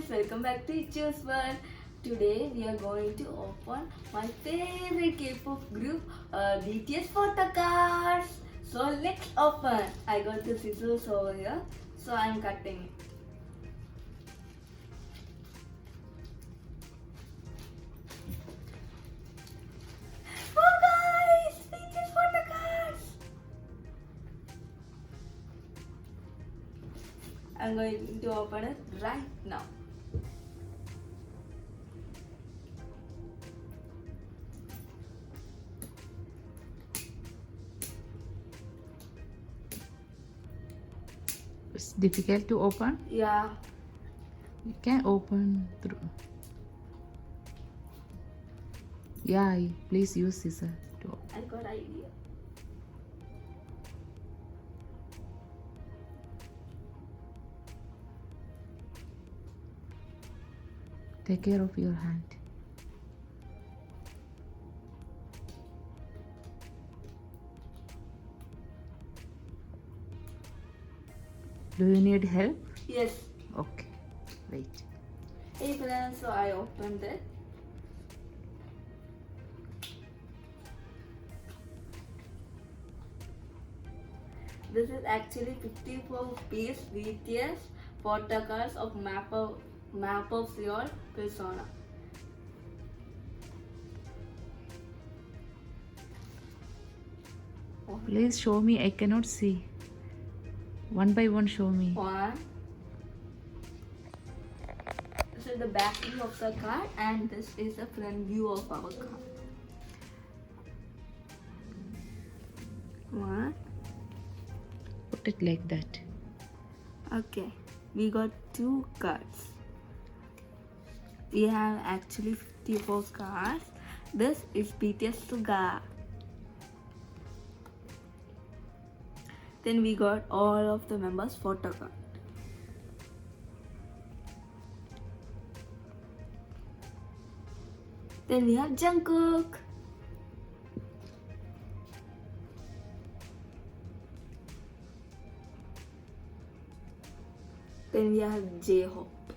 friends, welcome back to ECHUS WORLD. Today we are going to open my favorite K-pop group, BTS photocards. So let's open. I got the scissors over here, so I'm cutting it. Oh guys, BTS photocards. I'm going to open it right now. It's difficult to open. Yeah. You can open through. Yeah, please use scissors to open. I got idea. Take care of your hand. Do you need help? Yes. Okay, wait. Hey friends, so I opened it. This is actually 54-piece BTS photocards of map of your persona. Please show me. I cannot see. One by one, show me. One. This is the back view of the card, and this is the front view of our card. One. Put it like that. Okay, we got two cards. We have actually 54 cards. This is BTS Suga. Then we got all of the members' photo card. Then we have Jungkook. Then we have J-Hope.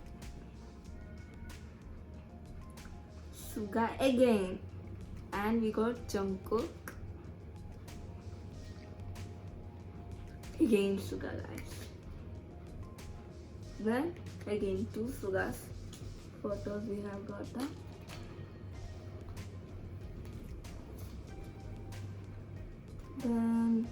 Suga again. And we got Jungkook. Again Suga, guys. Then again two Sugas photos we have got them. Then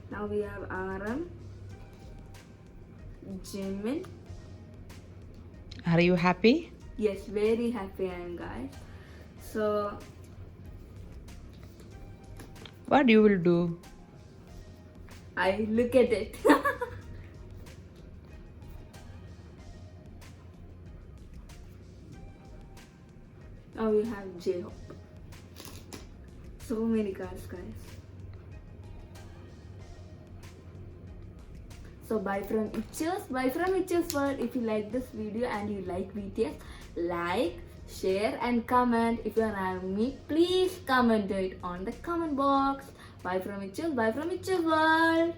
now we have RM, Jimin. Are you happy? Yes, very happy I am, guys. So What you will do? I look at it. Now we have J-Hope. So many cards, guys. So bye from ECHUS. Bye from ECHUS World. If you like this video and you like BTS, like, share and comment. If you are me, please comment it on the comment box. Bye from ECHUS. Bye from ECHUS World.